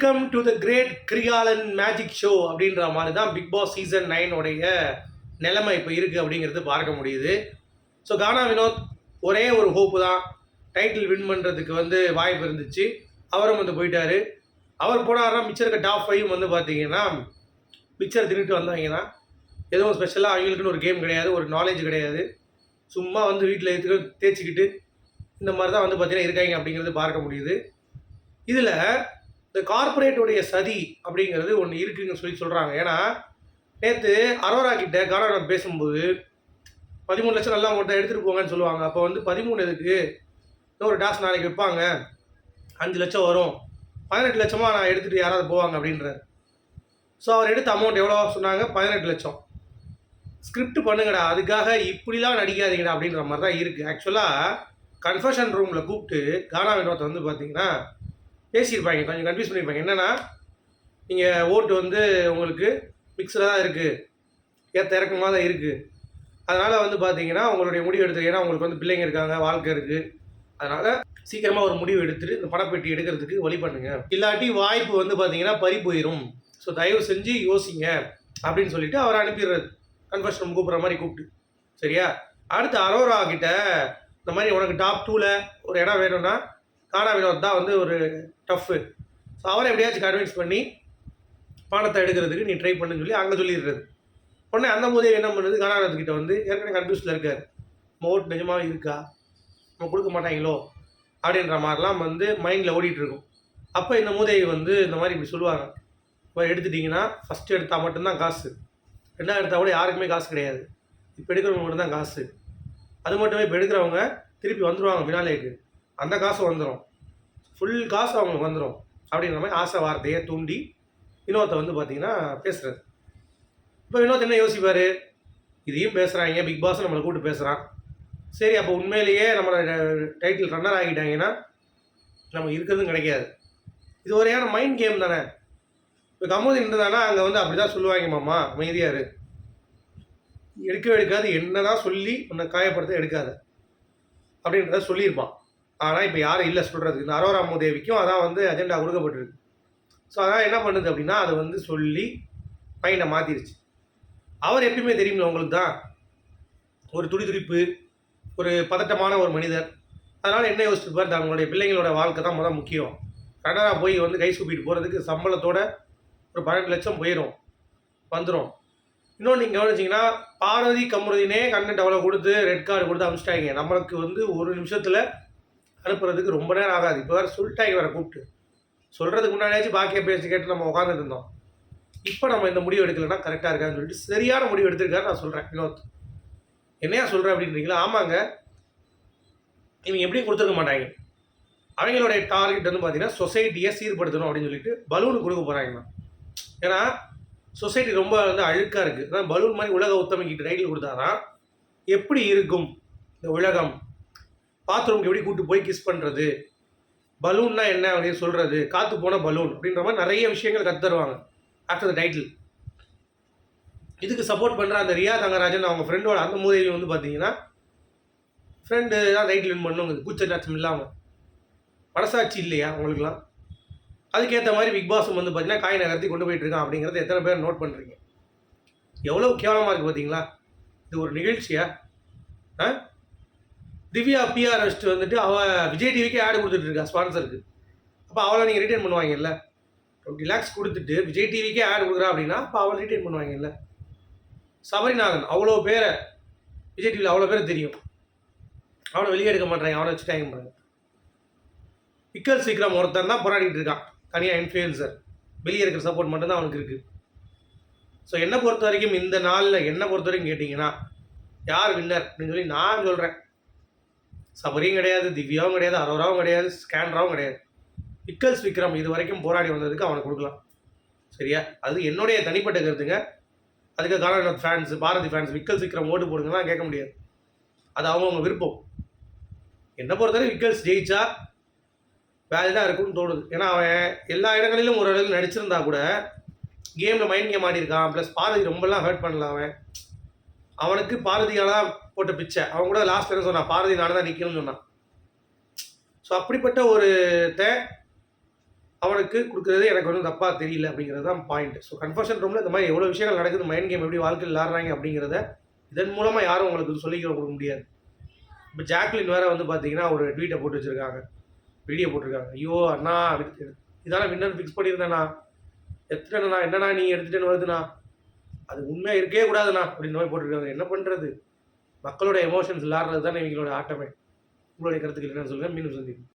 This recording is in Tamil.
Welcome to the great Kirikalan magic show அப்படின்ற மாதிரி தான் பிக் பாஸ் சீசன் 9 உடைய நிலைமை இப்போ இருக்குது அப்படிங்கிறது பார்க்க முடியுது. ஸோ கானா வினோத் ஒரே ஒரு ஹோப்பு தான், டைட்டில் வின் பண்ணுறதுக்கு வாய்ப்பு இருந்துச்சு. அவரும் போயிட்டார். அவர் போனார்னா மிச்சம் இருக்க டாப் 5 பார்த்தீங்கன்னா மிச்சர் தின்னுட்டு வந்தாங்கன்னா எதுவும் ஸ்பெஷலாக அவங்களுக்குன்னு ஒரு கேம் கிடையாது, ஒரு நாலேஜ் கிடையாது. சும்மா வீட்டில் தேய்ச்சிக்கிட்டு இந்த மாதிரி தான் பார்த்தீங்கன்னா இருக்காங்க அப்படிங்கிறது பார்க்க முடியுது. இதில் இந்த கார்பரேட்டுடைய சதி அப்படிங்கிறது ஒன்று இருக்குன்னு சொல்கிறாங்க. ஏன்னா நேற்று அரோரா கிட்ட கானா பேசும்போது 13 லட்சம் நல்லா மட்டும் எடுத்துகிட்டு போங்கன்னு சொல்லுவாங்க. அப்போ 13 எதுக்கு, இன்னொரு டாஸ்க் நாளைக்கு வைப்பாங்க, 5 லட்சம் வரும், 18 லட்சமாக நான் எடுத்துகிட்டு யாராவது போவாங்க அப்படின்றார். ஸோ அவர் எடுத்த அமௌண்ட் எவ்வளோ சொன்னாங்க, 18 லட்சம். ஸ்கிரிப்ட் பண்ணுங்கடா, அதுக்காக இப்படிலாம் நடிக்காதீங்கடா அப்படின்ற மாதிரி தான் இருக்குது. ஆக்சுவலாக கன்ஃபர்ஷன் ரூமில் கூப்பிட்டு கானா வினோத்தை பார்த்தீங்கன்னா பேசியிருப்பாங்க, கொஞ்சம் கன்ஃபியூஸ் பண்ணியிருப்பாங்க. என்னென்னா, நீங்கள் ஓட்டு உங்களுக்கு மிக்சடாக தான் இருக்குது, ஏற்ற இறக்கமாக தான் இருக்குது. அதனால் பார்த்தீங்கன்னா உங்களுடைய முடிவு எடுத்து, ஏன்னா உங்களுக்கு பிள்ளைங்க இருக்காங்க, வாழ்க்கை இருக்குது, அதனால் சீக்கிரமாக ஒரு முடிவு எடுத்துகிட்டு இந்த பணப்பெட்டி எடுக்கிறதுக்கு வழி பண்ணுங்க, இல்லாட்டி வாய்ப்பு பார்த்தீங்கன்னா பறி போயிடும். ஸோ தயவு செஞ்சு யோசிங்க அப்படின்னு சொல்லிட்டு அவரை அனுப்பிடுறது, கன்ஃபர்ஷன் ரூம் கூப்பிட்ற மாதிரி கூப்பிட்டு. சரியா? அடுத்து அரோரா கிட்ட இந்த மாதிரி உனக்கு டாப் 2ல் ஒரு இடம் வேணும்னா கானா வினோத் தான் ஒரு டஃப்பு. ஸோ அவரை எப்படியாச்சும் கன்வின்ஸ் பண்ணி பணத்தை எடுக்கிறதுக்கு நீ ட்ரை பண்ணுன்னு சொல்லி அங்கே சொல்லிடுறது. உடனே அந்த போதே என்ன பண்ணுறது, கானா வினோத் கிட்ட ஏற்கனவே கன்ஃபியூஸில் இருக்கார், நம்ம ஓட்டு நிஜமாக இருக்கா, நம்ம கொடுக்க மாட்டாங்களோ அப்படின்ற மாதிரிலாம் மைண்டில் ஓடிட்டுருக்கும். அப்போ இந்த மூதையை இந்த மாதிரி இப்படி சொல்லுவாங்க, இப்போ எடுத்துட்டிங்கன்னா ஃபஸ்ட்டு எடுத்தால் மட்டும்தான் காசு, ரெண்டாவது எடுத்தால் கூட யாருக்குமே காசு கிடையாது, இப்போ எடுக்கிறவங்க மட்டும்தான் காசு. அது மட்டுமே இப்போ எடுக்கிறவங்க திருப்பி வந்துடுவாங்க வினாலேக்கு, அந்த காசு வந்துடும், ஃபுல் காசு அவங்களுக்கு வந்துடும் அப்படின்ற மாதிரி ஆசை வார்த்தையை தூண்டி வினோத்தை பார்த்தீங்கன்னா பேசுகிறது. இப்போ வினோத் என்ன யோசிப்பார், இதையும் பேசுகிறாங்க, பிக் பாஸ் நம்மளை கூப்பிட்டு பேசுகிறான், சரி அப்போ உண்மையிலேயே நம்மளோட டைட்டில் ரன்னர் ஆகிட்டாங்கன்னா நம்ம இருக்கிறதும் கிடைக்காது. இது ஒரேயான மைண்ட் கேம் தானே. இப்போ கமோதி இருந்ததானா அங்கே அப்படி தான் சொல்லுவாங்க, மாமா அமைதியாரு, எடுக்கவே எடுக்காது, என்ன தான் சொல்லி உன்னை காயப்படுத்த எடுக்காது அப்படின்றத சொல்லியிருப்பான். ஆனால் இப்போ யாரும் இல்லை சொல்கிறது. இந்த அரோரா மூதேவிக்கும் அதான் அஜெண்டா கொடுக்கப்பட்டிருக்கு. ஸோ அதான் என்ன பண்ணுது அப்படின்னா அதை சொல்லி மைண்டை மாற்றிருச்சு. அவர் எப்பயுமே தெரியுமில்ல உங்களுக்கு தான், ஒரு துடிதுடிப்பு, ஒரு பதட்டமான ஒரு மனிதர். அதனால் என்ன யோசிச்சுப்பார், தங்களுடைய பிள்ளைங்களோட வாழ்க்கை தான் முதல் முக்கியம். கனடா போய் கை சூப்பிட்டு போகிறதுக்கு சம்பளத்தோட ஒரு 12 லட்சம் போயிடும், வந்துடும். இன்னொன்று நீங்கள் கவனிச்சிங்கன்னா பார்வதி கமருதினே கண்டென்ட் அவ்வளோ கொடுத்து ரெட் கார்டு கொடுத்து அனுப்பிச்சிட்டாங்க. நம்மளுக்கு ஒரு நிமிஷத்தில் அனுப்புறதுக்கு ரொம்ப நேரம் ஆகாது. இப்போ வேறு சொல்லிட்டாங்க, வேறு கூப்பிட்டு சொல்கிறதுக்கு முன்னாடியாச்சும் பாக்கிய பேசி கேட்டு நம்ம உட்காந்துட்டு இருந்தோம். இப்போ நம்ம இந்த முடிவு எடுக்கலைன்னா கரெக்டாக இருக்கான்னு சொல்லிட்டு சரியான முடிவு எடுத்திருக்காரு நான் சொல்கிறேன். வினோத் என்னையா சொல்கிறேன் அப்படின்றீங்களா? ஆமாங்க, இவங்க எப்படியும் கொடுத்துருக்க மாட்டாங்க. அவங்களுடைய டார்கெட் பார்த்தீங்கன்னா சொசைட்டியை சீர்படுத்தணும் அப்படின்னு சொல்லிட்டு பலூன் கொடுக்க போகிறாங்கண்ணா. ஏன்னா சொசைட்டி ரொம்ப அழுக்காக இருக்குது. அதான் பலூன் மாதிரி உலக உத்தமிக்கிட்டு டைட்டில் கொடுத்தாதான் எப்படி இருக்கும் இந்த உலகம், பாத்ரூம்க்கு எப்படி கூப்பிட்டு போய் கிஸ் பண்ணுறது, பலூன்னா என்ன அப்படின்னு சொல்கிறது, காற்று போன பலூன் அப்படின்ற மாதிரி நிறைய விஷயங்கள் கற்றுருவாங்க ஆஃப்டர் த டைட்டில். இதுக்கு சப்போர்ட் பண்ணுற அந்த ரியா தங்கராஜன் அவங்க ஃப்ரெண்டோட அந்த மூதையும் பார்த்தீங்கன்னா ஃப்ரெண்டு தான் டைட்டில் வின் பண்ணுங்க, கூச்சநாச்சம் இல்லாமல். மனசாட்சி இல்லையா உங்களுக்குலாம்? அதுக்கேற்ற மாதிரி பிக் பாஸும் பார்த்தீங்கன்னா காய் நகர்த்தி கொண்டு போயிட்டுருக்கான் அப்படிங்கிறத எத்தனை பேர் நோட் பண்ணுறீங்க? எவ்வளோ கேவலமாக இருக்குது பார்த்தீங்களா? இது ஒரு நிகழ்ச்சியா? திவ்யா பிஆர் வச்சுட்டு அவள் விஜய் டிவிக்கே ஆடு கொடுத்துட்ருக்கா ஸ்பான்சருக்கு. அப்போ அவளை நீங்கள் ரிட்டைன் பண்ணுவாங்கல்ல, 20 lakhs கொடுத்துட்டு விஜய் டிவிக்கே ஆடு கொடுக்குறா அப்படின்னா அப்போ அவளை ரிட்டைன் பண்ணுவாங்கல்ல. சபரிநாதன் அவ்வளோ பேரை விஜய் டிவியில் அவ்வளோ பேர் தெரியும், அவனை வெளியே எடுக்க மாட்டாங்க, அவனை வச்சுட்டாங்க பாருங்க. விக்கல் சீக்கிரம் ஒருத்தன் தான் போராடிட்டு இருக்கான், தனியாக இன்ஃப்ளூயன்சர், வெளியே இருக்கிற சப்போர்ட் மட்டும்தான் அவனுக்கு இருக்குது. ஸோ என்னை பொறுத்த வரைக்கும் இந்த நாளில் என்னை பொறுத்த வரைக்கும் கேட்டிங்கன்னா யார் வின்னர் அப்படின்னு சொல்லி நான் சொல்கிறேன், சபரியும் கிடையாது, திவ்யாவும் கிடையாது, அரோராவும் கிடையாது, ஸ்கேன்ராவும் கிடையாது. விக்கல்ஸ் விக்ரம் இது வரைக்கும் போராடி வந்ததுக்கு அவனுக்கு கொடுக்கலாம். சரியா? அது என்னுடைய தனிப்பட்ட கருத்துங்க. அதுக்கு கானா ஃபேன்ஸ், பாரதி ஃபேன்ஸ் விக்கல்ஸ் விக்ரம் ஓட்டு போடுங்கலாம் கேட்க முடியாது, அது அவங்கவுங்க விருப்பம். என்னை பொறுத்தவரை விக்கல்ஸ் ஜெயிச்சா வேலிடாக இருக்கும்னு தோணுது. ஏன்னா அவன் எல்லா இடங்களிலும் ஓரளவுக்கு நடிச்சிருந்தா கூட கேமில் மைண்ட் கேம் ஆடிருக்கான். ப்ளஸ் பாரதி ரொம்பலாம் ஹர்ட் பண்ணல. அவனுக்கு பாரதியால் தான் போட்ட பிச்சை. அவன் கூட லாஸ்ட் என்ன சொன்னான், பாரதினால தான் நிற்கணும்னு சொன்னான். ஸோ அப்படிப்பட்ட ஒரு அவனுக்கு கொடுக்குறது எனக்கு வந்து தப்பாக தெரியல அப்படிங்கிறது தான் பாயிண்ட். ஸோ கன்ஃபர்ஷன் ரூமில் இந்த மாதிரி எவ்வளோ விஷயங்கள் நடக்குது, மைண்ட் கேம் எப்படி வாழ்க்கையில் விளாட்றாங்க அப்படிங்கிறத இதன் மூலமாக யாரும் உங்களுக்கு சொல்லிக்க கொடுக்க முடியாது. இப்போ ஜாக்லின் வேறு வந்து பார்த்தீங்கன்னா ஒரு ட்வீட்டை போட்டு வச்சுருக்காங்க, வீடியோ போட்டிருக்காங்க. ஐயோ அண்ணா இதான வின்னர் ஃபிக்ஸ் பண்ணியிருந்தேண்ணா, எடுத்துட்டேண்ணா, என்னண்ணா நீ எடுத்துட்டேன்னு வருதுண்ணா, அது உண்மையாக இருக்கவே கூடாதுண்ணா அப்படின்ற மாதிரி போட்டிருக்காங்க. என்ன பண்ணுறது, மக்களோட எமோஷன்ஸ் விளாட்றது தானே இவங்களோட ஆட்டமே. உங்களுடைய கருத்துக்கள் என்னன்னு சொல்லுங்கள். மீண்டும் சந்திப்போம்.